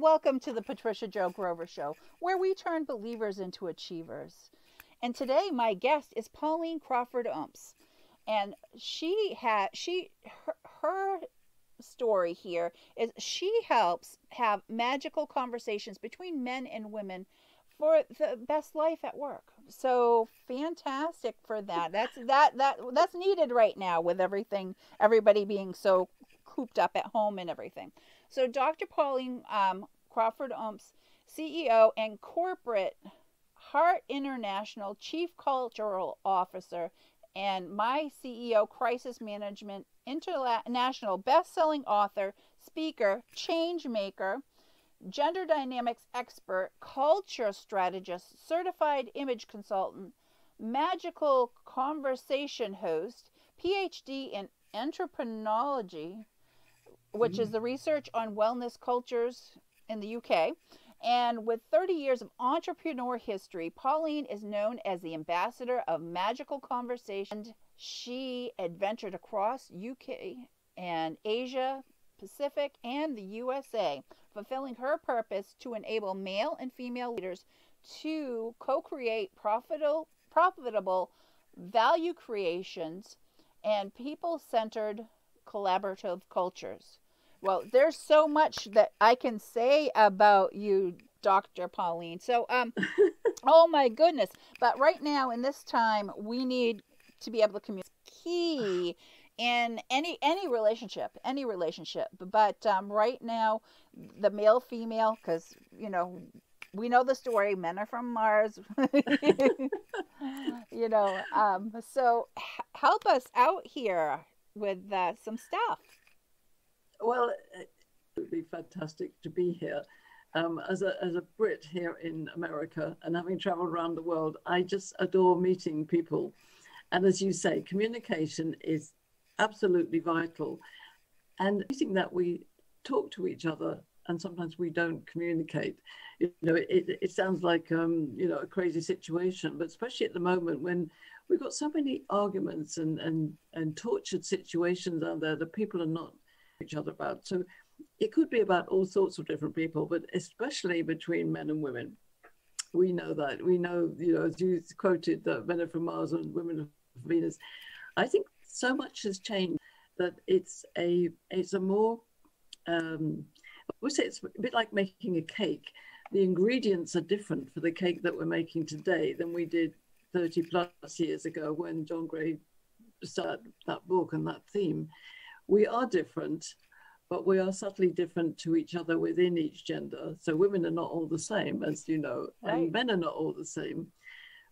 Welcome to the Patricia Joe Grover Show, where we turn believers into achievers. And today, my guest is Pauline Crawford-Omps, and her story here is she helps have magical conversations between men and women for the best life at work. So fantastic for that. That's needed right now with everybody being so cooped up at home and everything. So Dr. Pauline Crawford-Omps, CEO and corporate Heart International Chief Cultural Officer, and my CEO Crisis Management International best-selling author, speaker, change maker, gender dynamics expert, culture strategist, certified image consultant, magical conversation host, PhD in entrepreneurology, which is the research on wellness cultures in the UK. And with 30 years of entrepreneur history, Pauline is known as the ambassador of magical conversation. She adventured across UK and Asia, Pacific, and the USA, fulfilling her purpose to enable male and female leaders to co-create profitable value creations and people-centered collaborative cultures. Well, there's so much that I can say about you, Dr. Pauline. So, oh my goodness. But right now, in this time, we need to be able to communicate. Key in any relationship. But right now, the male, female, because, we know the story. Men are from Mars. So help us out here with some stuff. Well, it would be fantastic to be here. As a Brit here in America and having traveled around the world, I just adore meeting people. And as you say, communication is absolutely vital. And I think that we talk to each other and sometimes we don't communicate. It sounds like, a crazy situation, but especially at the moment when we've got so many arguments and tortured situations out there that people are not each other about. So it could be about all sorts of different people, but especially between men and women. We know that. We know, as you quoted, that men are from Mars and women are from Venus. I think so much has changed that it's a more, I would say it's a bit like making a cake. The ingredients are different for the cake that we're making today than we did 30 plus years ago when John Gray started that book and that theme. We are different, but we are subtly different to each other within each gender. So women are not all the same, as you know, right, and men are not all the same.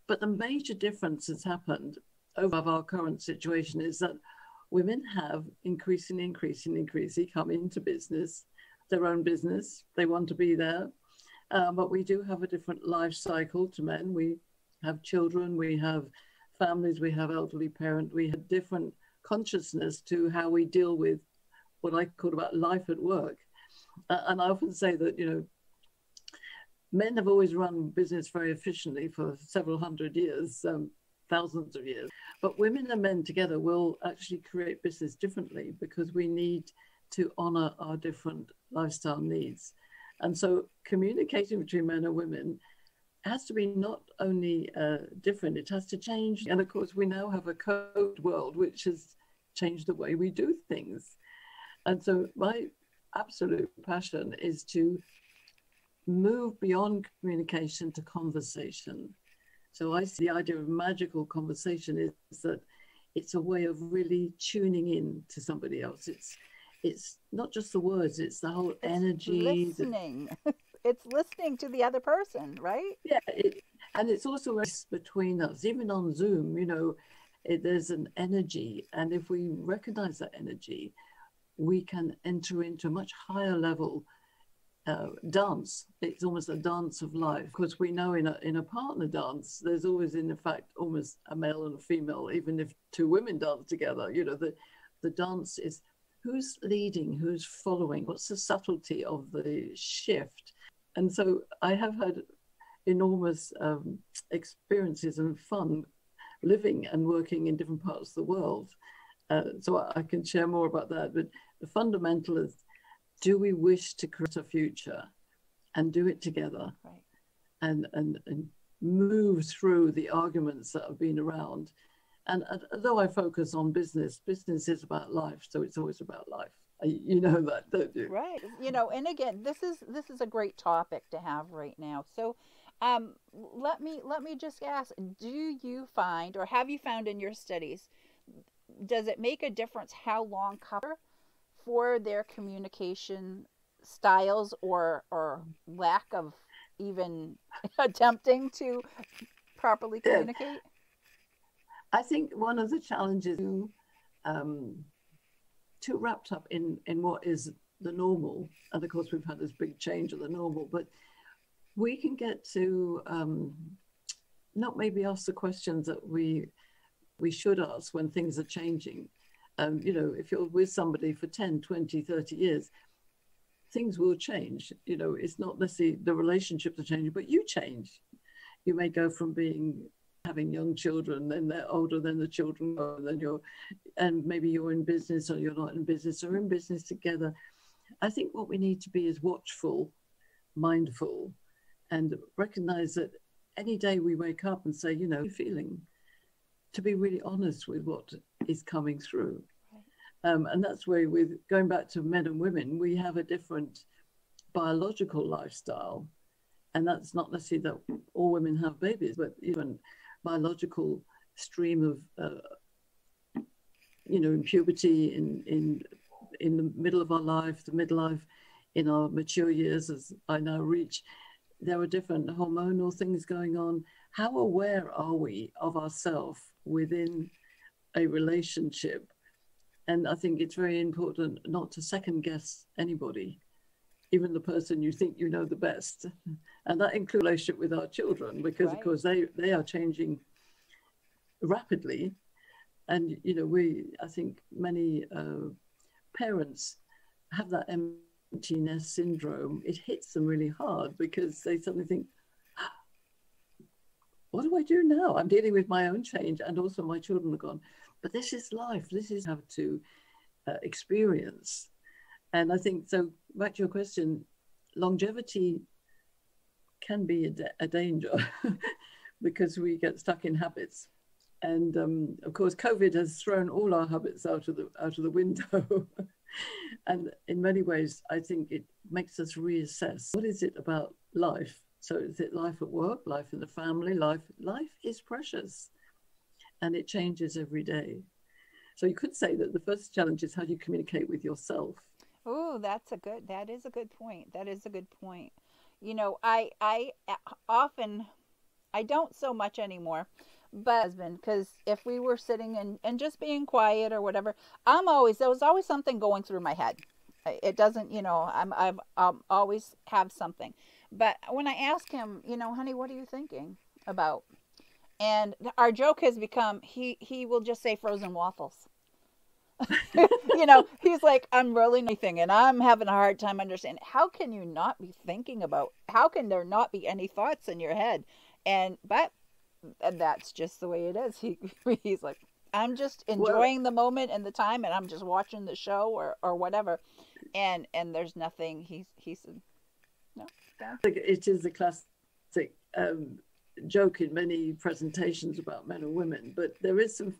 But the major difference that's happened over our current situation is that women have increasingly come into business, their own business. They want to be there. But we do have a different life cycle to men. We have children, we have families, we have elderly parents, we have different consciousness to how we deal with what I call about life at work. And I often say that, men have always run business very efficiently for several hundred years, thousands of years. But women and men together will actually create business differently because we need to honor our different lifestyle needs. And so communicating between men and women has to be not only different, it has to change. And of course, we now have a code world, which has changed the way we do things. And so my absolute passion is to move beyond communication to conversation. So I see the idea of magical conversation is that it's a way of really tuning in to somebody else. It's not just the words, it's the whole energy. Listening. It's listening to the other person, right? Yeah, and it's also between us. Even on Zoom, there's an energy. And if we recognize that energy, we can enter into a much higher level dance. It's almost a dance of life. Of course, we know in a partner dance, there's always, in fact, almost a male and a female, even if two women dance together. The dance is who's leading, who's following, what's the subtlety of the shift. And so I have had enormous experiences and fun living and working in different parts of the world. So I can share more about that. But the fundamental is, do we wish to create a future and do it together, Right. and move through the arguments that have been around. And although I focus on business, business is about life, so it's always about life. You know that, don't you? Right. And again, this is a great topic to have right now. So, let me just ask, do you find, or have you found in your studies, does it make a difference how long couple for their communication styles, or lack of even attempting to properly Yeah. communicate? I think one of the challenges um, too wrapped up in what is the normal, and of course we've had this big change of the normal, but we can get to not maybe ask the questions that we should ask when things are changing. If you're with somebody for 10, 20, 30 years, things will change. It's not necessarily the relationships are changing, but you change. You may go from having young children, then they're older, then the children go, and maybe you're in business or you're not in business, or in business together. I think what we need to be is watchful, mindful, and recognize that any day we wake up and say, feeling, to be really honest with what is coming through. And that's where, with going back to men and women, we have a different biological lifestyle. And that's not necessarily that all women have babies, but even biological stream of, in puberty, in the middle of our life, the midlife, in our mature years, as I now reach, there are different hormonal things going on. How aware are we of ourselves within a relationship? And I think it's very important not to second guess anybody, even the person you think you know the best. And that includes relationship with our children, because Right. of course they are changing rapidly. And I think many parents have that empty nest syndrome. It hits them really hard because they suddenly think, what do I do now? I'm dealing with my own change, and also my children are gone. But this is life. This is how to experience. And I think, so back to your question, longevity can be a danger because we get stuck in habits. And of course, COVID has thrown all our habits out of the window. And in many ways, I think it makes us reassess, what is it about life? So is it life at work, life in the family? Life is precious, and it changes every day. So you could say that the first challenge is how do you communicate with yourself? Oh, that is a good point. That is a good point. I often, I don't so much anymore, but husband, because if we were sitting and just being quiet or whatever, there was always something going through my head. It doesn't, I've always have something. But when I ask him, honey, what are you thinking about? And our joke has become, he will just say frozen waffles. He's like, I'm really nothing, and I'm having a hard time understanding. How can you not be thinking about? How can there not be any thoughts in your head? But that's just the way it is. He's like, I'm just enjoying the moment and the time, and I'm just watching the show or whatever, and there's nothing. He said, no, yeah. It is a classic joke in many presentations about men and women, but there is some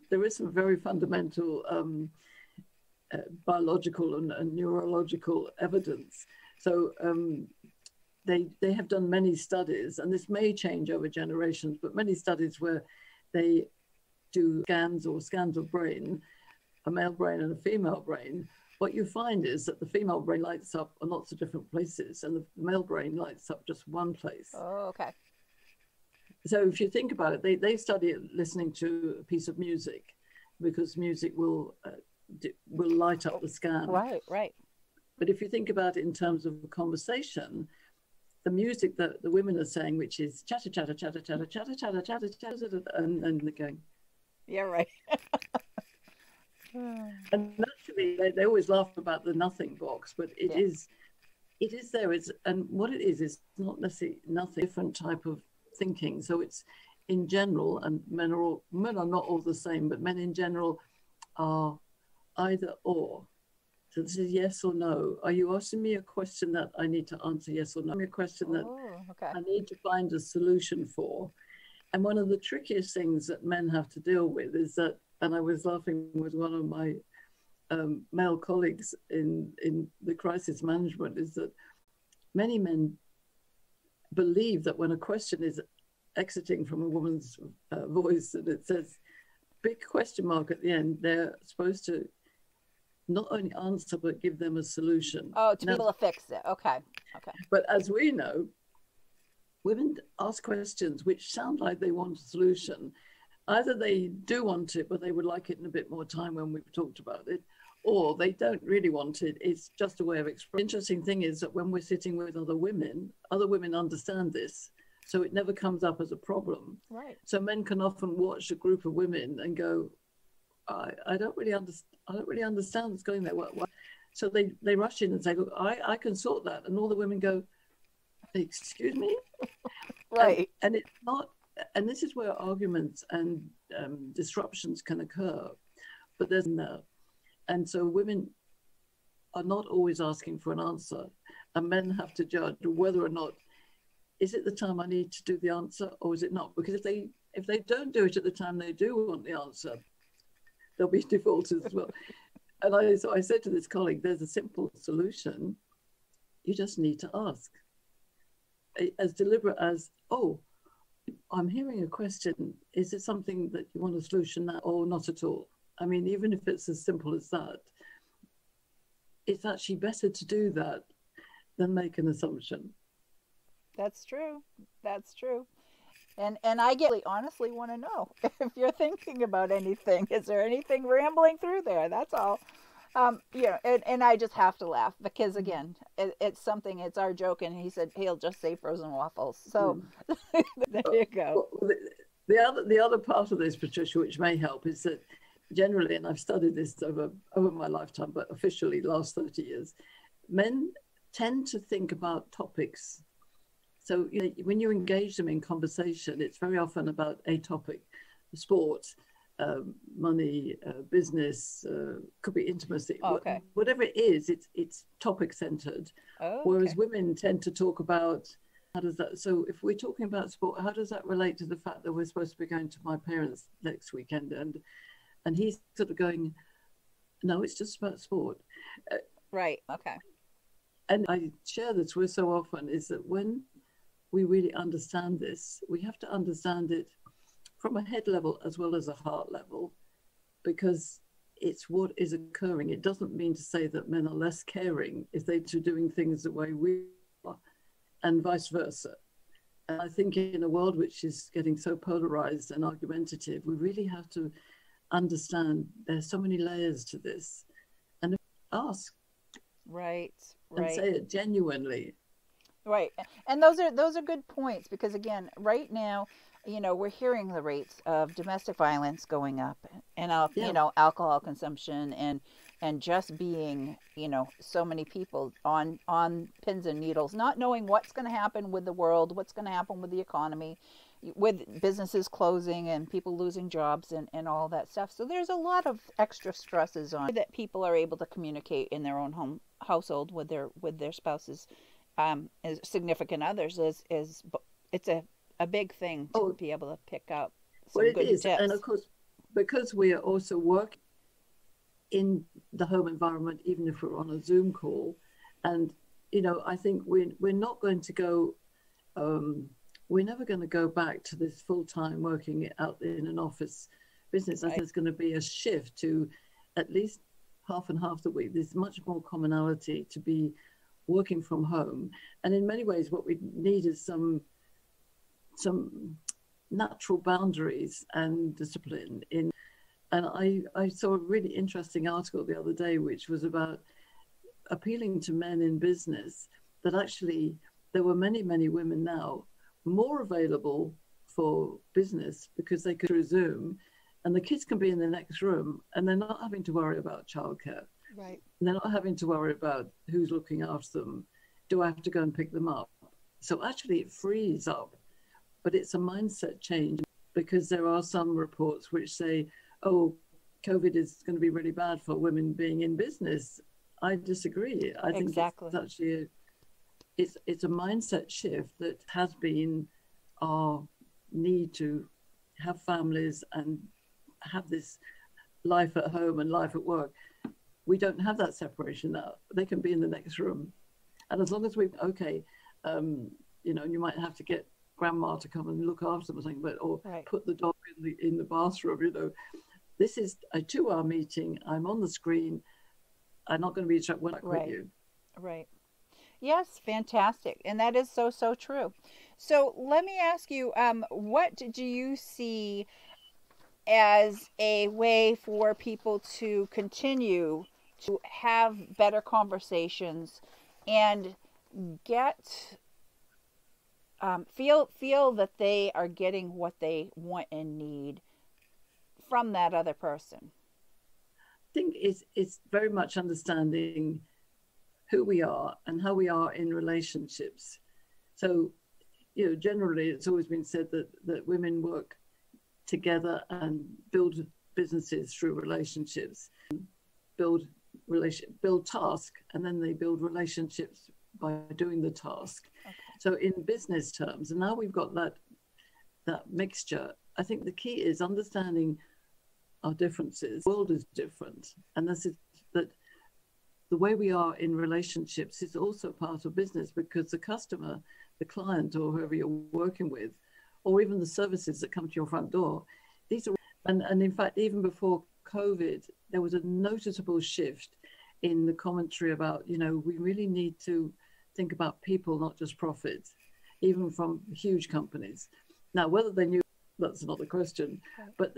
very fundamental biological and neurological evidence. So they have done many studies, and this may change over generations, but many studies where they do scans of brain, a male brain and a female brain. What you find is that the female brain lights up in lots of different places, and the male brain lights up just one place. Oh, okay. So if you think about it, they study it listening to a piece of music, because music will light up the scan. Right. But if you think about it in terms of a conversation, the music that the women are saying, which is chatter, chatter, chatter, chatter, chatter, chatter, chatter, chatter, and they're going, yeah, right. and naturally they always laugh about the nothing box, but it is there. And what it is not necessarily nothing, different type of thinking. So it's in general, and men are not all the same, but men in general are either or. So this is yes or no. Are you asking me a question that I need to answer yes or no? A question that Okay. I need to find a solution for. And one of the trickiest things that men have to deal with is that, and I was laughing with one of my male colleagues in the crisis management, is that many men believe that when a question is exiting from a woman's voice and it says big question mark at the end, they're supposed to not only answer but give them a solution. Oh, to be able to fix it. Okay. Okay. But as we know, women ask questions which sound like they want a solution. Either they do want it, but they would like it in a bit more time when we've talked about it, or they don't really want it. It's just a way of expressing. The interesting thing is that when we're sitting with other women understand this. So it never comes up as a problem. Right. So men can often watch a group of women and go, I don't really understand what's going there. What? So they rush in and say, look, I can sort that. And all the women go, excuse me? Right. And it's not, and this is where arguments and disruptions can occur. But there's no. And so women are not always asking for an answer. And men have to judge whether or not, is it the time I need to do the answer or is it not? Because if they don't do it at the time they do want the answer, they'll be defaulters as well. And so I said to this colleague, there's a simple solution. You just need to ask. As deliberate as, oh, I'm hearing a question. Is it something that you want a solution now or not at all? I mean, even if it's as simple as that, it's actually better to do that than make an assumption. That's true. That's true. And I honestly want to know if you're thinking about anything. Is there anything rambling through there? That's all. And I just have to laugh because again, it's something. It's our joke, and he said he'll just say frozen waffles. So there you go. Well, the other part of this, Patricia, which may help, is that generally, and I've studied this over my lifetime, but officially last 30 years, men tend to think about topics. So when you engage them in conversation, it's very often about a topic: sport, money, business, could be intimacy. Okay. Whatever it is, it's topic centered. Okay. Whereas women tend to talk about how does that. So if we're talking about sport, how does that relate to the fact that we're supposed to be going to my parents next weekend? And he's sort of going, no, it's just about sport. Right. Okay. And I share this with so often is that when we really understand this, we have to understand it from a head level as well as a heart level, because it's what is occurring. It doesn't mean to say that men are less caring if they're doing things the way we are, and vice versa. And I think in a world which is getting so polarized and argumentative, we really have to understand there's so many layers to this, and ask. Right. And say it genuinely. Right. And those are good points, because again, right now, we're hearing the rates of domestic violence going up, and alcohol consumption, and just being, so many people on pins and needles, not knowing what's going to happen with the world, what's going to happen with the economy, with businesses closing and people losing jobs and all that stuff. So there's a lot of extra stresses on that people are able to communicate in their own household with their spouses, as significant others, is it's a big thing to be able to pick up some good tips. And of course, because we are also working in the home environment, even if we're on a Zoom call, and I think we're not going to go. We're never going to go back to this full-time working out in an office business. Right. I think there's going to be a shift to at least half and half the week. There's much more commonality to be working from home. And in many ways, what we need is some natural boundaries and discipline. And I saw a really interesting article the other day, which was about appealing to men in business, that actually there were many, many women now more available for business because they could through Zoom, and the kids can be in the next room and they're not having to worry about childcare. Right. And they're not having to worry about who's looking after them. Do I have to go and pick them up? So actually it frees up, but it's a mindset change, because there are some reports which say, oh, COVID is going to be really bad for women being in business. I disagree. I think Exactly. it's actually it's a mindset shift that has been our need to have families and have this life at home and life at work. We don't have that separation now. They can be in the next room, and as long as we you know, you might have to get grandma to come and look after them or something, but or Right. put the dog in the bathroom. You know, this is a 2-hour meeting. I'm on the screen. I'm not going to be interrupted when I quit Right. you. Right. Yes, fantastic. And that is so, so true. So let me ask you, what do you see as a way for people to continue to have better conversations and get feel that they are getting what they want and need from that other person? I think it's very much understanding who we are and how we are in relationships. So, you know, generally it's always been said that women work together and build businesses through relationships, build task, and then they build relationships by doing the task. Okay. So in business terms, and now we've got that mixture, I think the key is understanding our differences. The world is different, and this is that the way we are in relationships is also part of business, because the customer, the client, or whoever you're working with, or even the services that come to your front door, these are, and in fact, even before COVID, there was a noticeable shift in the commentary about, you know, we really need to think about people, not just profits, even from huge companies. Now, whether they knew, that's not the question, but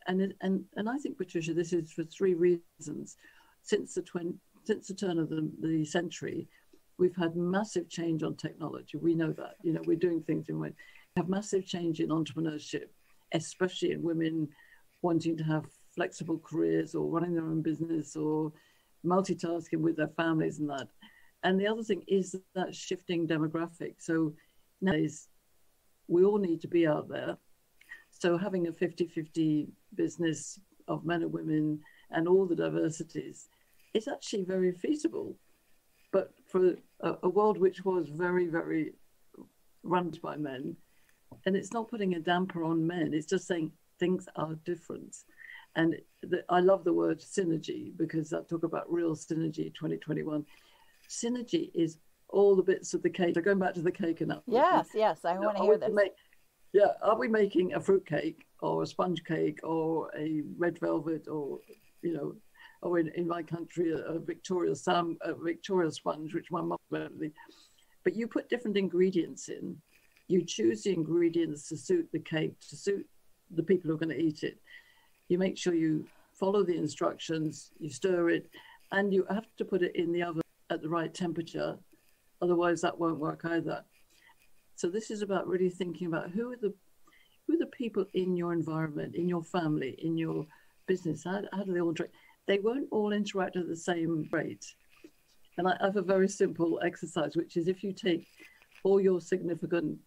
and I think, Patricia, this is for 3 reasons. Since the turn of the century, we've had massive change on technology. We know that, you know, we're doing things in ways. We have massive change in entrepreneurship, especially in women wanting to have flexible careers or running their own business or multitasking with their families and that. And the other thing is that shifting demographic. So nowadays, we all need to be out there. So having a 50-50 business of men and women and all the diversities is actually very feasible. But for a world which was very, very run by men, and it's not putting a damper on men, it's just saying things are different. And I love the word synergy, because I talk about real synergy 2021. Synergy is all the bits of the cake. So going back to the cake analogy. Yes, I want to hear this. Are we making a fruit cake or a sponge cake or a red velvet, or, you know, or in my country, a Victoria sponge, which my mum made. But you put different ingredients in. You choose the ingredients to suit the cake, to suit the people who are going to eat it. You make sure you follow the instructions, you stir it, and you have to put it in the oven at the right temperature. Otherwise, that won't work either. So this is about really thinking about who are the people in your environment, in your family, in your business. How do they all interact? They won't all interact at the same rate. And I have a very simple exercise, which is if you take all your significant